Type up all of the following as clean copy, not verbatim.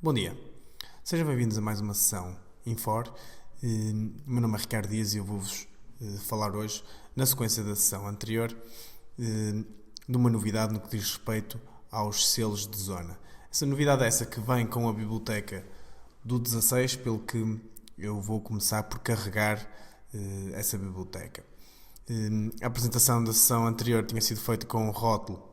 Bom dia, sejam bem-vindos a mais uma sessão Infor. O meu nome é Ricardo Dias e eu vou-vos falar hoje, na sequência da sessão anterior, de uma novidade no que diz respeito aos selos de zona. Essa novidade é essa que vem com a biblioteca do 16, pelo que eu vou começar por carregar essa biblioteca. A apresentação da sessão anterior tinha sido feita com um rótulo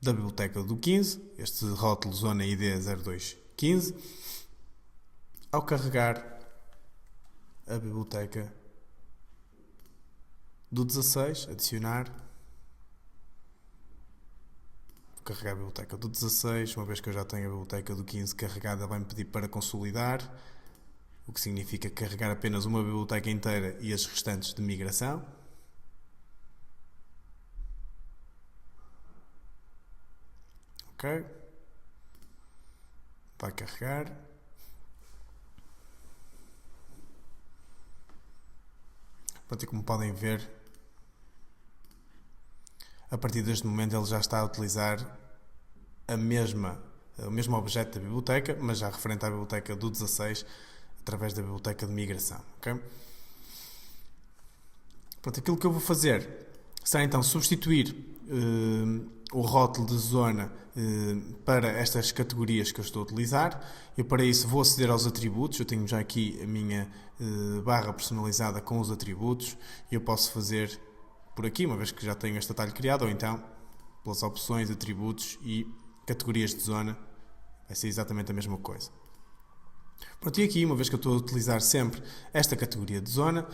da biblioteca do 15, este rótulo Zona ID 0215. Ao carregar a biblioteca do 16, adicionar, vou carregar a biblioteca do 16, uma vez que eu já tenho a biblioteca do 15 carregada, vai-me pedir para consolidar, o que significa carregar apenas uma biblioteca inteira e as restantes de migração. Ok. Vai carregar. Pronto, e como podem ver, a partir deste momento ele já está a utilizar o mesmo objeto da biblioteca, mas já referente à biblioteca do 16, através da biblioteca de migração. Okay? Pronto, aquilo que eu vou fazer será então substituir o rótulo de zona para estas categorias que eu estou a utilizar. Eu para isso vou aceder aos atributos. Eu tenho já aqui a minha barra personalizada com os atributos e eu posso fazer por aqui, uma vez que já tenho este atalho criado, ou então pelas opções, atributos e categorias de zona, vai ser exatamente a mesma coisa. Pronto, e aqui, uma vez que eu estou a utilizar sempre esta categoria de zona,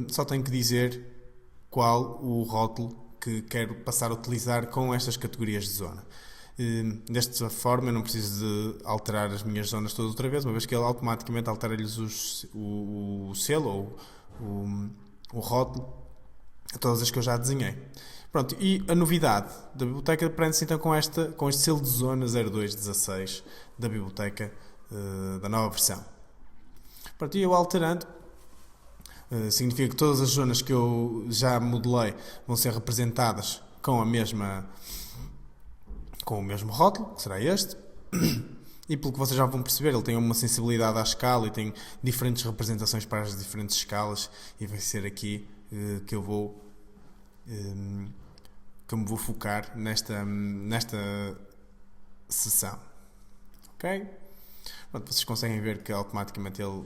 só tenho que dizer qual o rótulo que quero passar a utilizar com estas categorias de zona. Desta forma eu não preciso de alterar as minhas zonas todas outra vez, uma vez que ele automaticamente altera-lhes o selo ou o rótulo a todas as que eu já desenhei. Pronto, e a novidade da biblioteca prende-se então com este selo de zona 0216 da biblioteca da nova versão. Pronto, e eu alterando, significa que todas as zonas que eu já modelei vão ser representadas com o mesmo rótulo, que será este. E pelo que vocês já vão perceber, ele tem uma sensibilidade à escala e tem diferentes representações para as diferentes escalas, e vai ser aqui que me vou focar nesta sessão. Ok? Pronto, vocês conseguem ver que automaticamente ele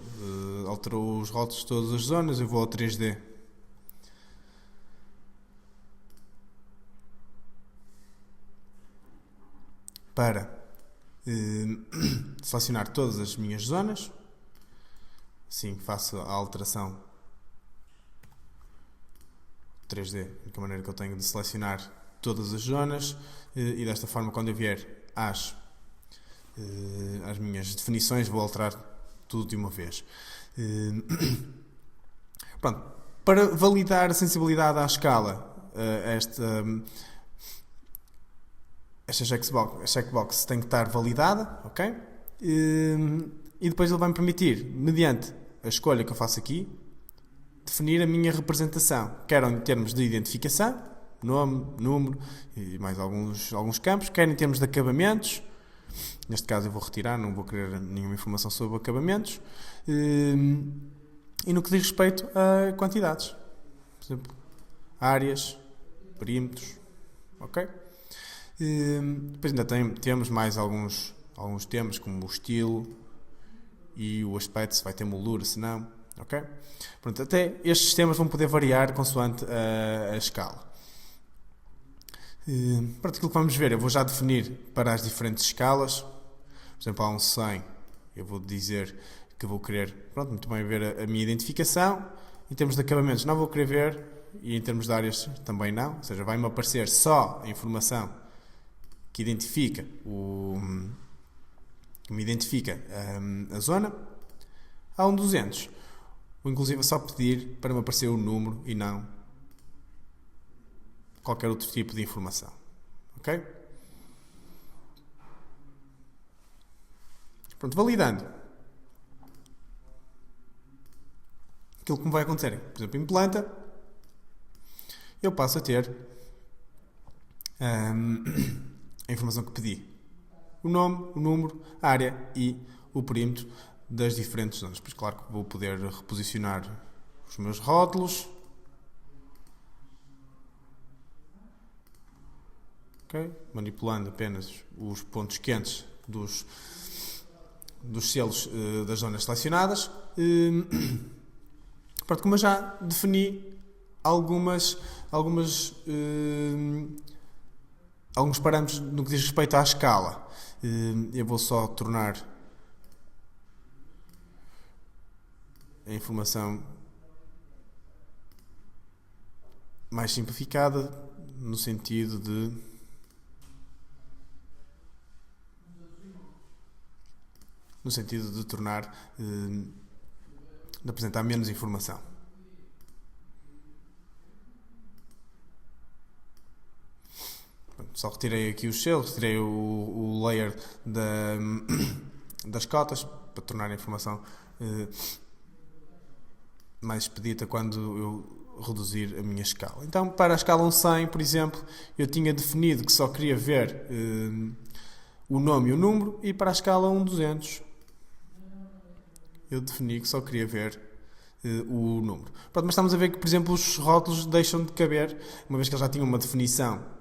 alterou os rótulos de todas as zonas. Eu vou ao 3D para selecionar todas as minhas zonas. Assim faço a alteração 3D, de que maneira que eu tenho de selecionar todas as zonas, e desta forma, quando eu vier às minhas definições, vou alterar tudo de uma vez. Pronto, para validar a sensibilidade à escala, esta checkbox tem que estar validada, ok? E depois ele vai me permitir, mediante a escolha que eu faço aqui, definir a minha representação, quer em termos de identificação, nome, número e mais alguns campos, quer em termos de acabamentos. Neste caso eu vou retirar, não vou querer nenhuma informação sobre acabamentos. E no que diz respeito a quantidades, por exemplo, áreas, perímetros, ok? Depois ainda temos mais alguns temas, como o estilo e o aspecto, se vai ter moldura, se não, ok? Pronto, até estes temas vão poder variar consoante a escala. Pronto, aquilo que vamos ver, eu vou já definir para as diferentes escalas. Por exemplo, há um 100, eu vou dizer que vou querer, pronto, muito bem, ver a minha identificação. Em termos de acabamentos não vou querer ver, e em termos de áreas também não, ou seja, vai-me aparecer só a informação que identifica a zona. Há um 200, vou inclusive só pedir para me aparecer o número e não qualquer outro tipo de informação, ok? Pronto, validando, aquilo que me vai acontecer, por exemplo, em planta, eu passo a ter a informação que pedi. O nome, o número, a área e o perímetro das diferentes zonas. Pois claro que vou poder reposicionar os meus rótulos. Okay? Manipulando apenas os pontos quentes dos selos das zonas selecionadas. Pronto, como eu já defini alguns parâmetros no que diz respeito à escala, eu vou só tornar a informação mais simplificada, no sentido de tornar, de apresentar menos informação. Só retirei aqui os selos, retirei o layer das cotas para tornar a informação mais expedita quando eu reduzir a minha escala. Então, para a escala 100, por exemplo, eu tinha definido que só queria ver o nome e o número, e para a escala 200 eu defini que só queria ver o número. Pronto, mas estamos a ver que, por exemplo, os rótulos deixam de caber, uma vez que eles já tinham uma definição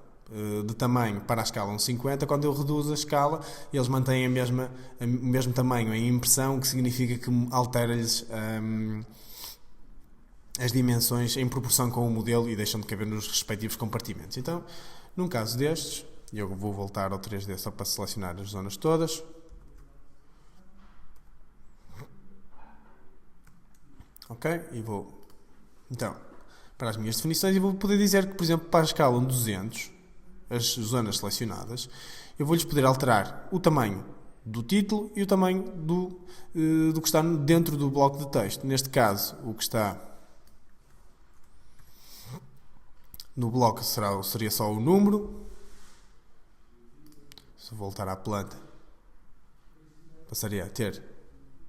de tamanho para a escala 1.50, quando eu reduzo a escala, eles mantêm o mesmo tamanho em impressão, que significa que altera-lhes as dimensões em proporção com o modelo e deixam de caber nos respectivos compartimentos. Então, num caso destes, eu vou voltar ao 3D só para selecionar as zonas todas. Ok? E vou, então, para as minhas definições, e vou poder dizer que, por exemplo, para a escala 200, as zonas selecionadas, eu vou-lhes poder alterar o tamanho do título e o tamanho do que está dentro do bloco de texto. Neste caso, o que está no bloco seria só o número. Se voltar à planta, passaria a ter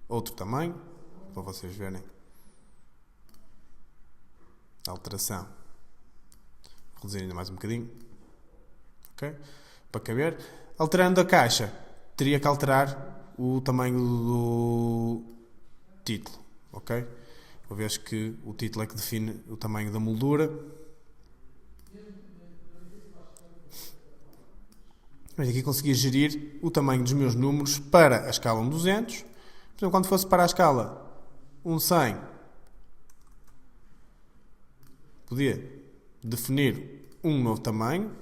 outro tamanho, para vocês verem a alteração. Vou reduzir ainda mais um bocadinho. Ok? Para caber. Alterando a caixa, teria que alterar o tamanho do título. Ok? Uma vez que o título é que define o tamanho da moldura. Mas aqui consegui gerir o tamanho dos meus números para a escala 200. Por exemplo, quando fosse para a escala 100, podia definir um novo tamanho.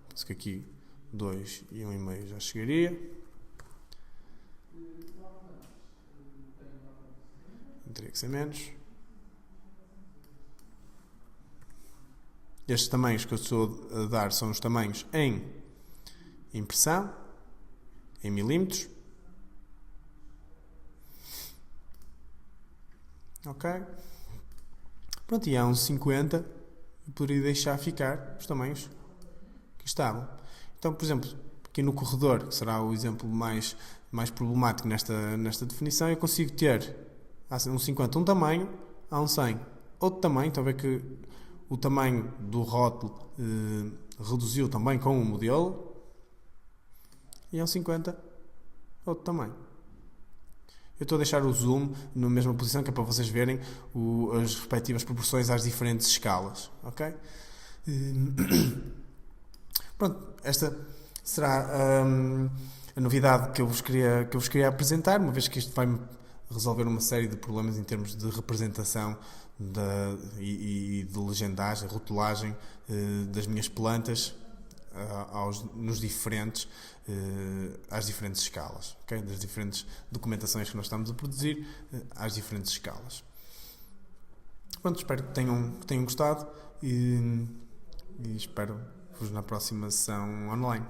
Penso que aqui 2 e 1,5 já chegaria. Teria que ser menos. Estes tamanhos que eu estou a dar são os tamanhos em impressão, em milímetros. Ok? Pronto, e há uns 50 eu poderia deixar ficar os tamanhos que estavam. Então, por exemplo, aqui no corredor, que será o exemplo mais problemático nesta definição, eu consigo ter há um 50 um tamanho, há um 100 outro tamanho. Estão a ver que o tamanho do rótulo reduziu também com o modelo, e há um 50 outro tamanho. Eu estou a deixar o zoom na mesma posição, que é para vocês verem as respectivas proporções às diferentes escalas. Ok? Pronto, esta será a novidade que eu vos queria apresentar, uma vez que isto vai resolver uma série de problemas em termos de representação e de legendagem, rotulagem das minhas plantas às diferentes escalas, okay? Das diferentes documentações que nós estamos a produzir às diferentes escalas. Pronto, espero que tenham gostado e espero-vos na próxima sessão online.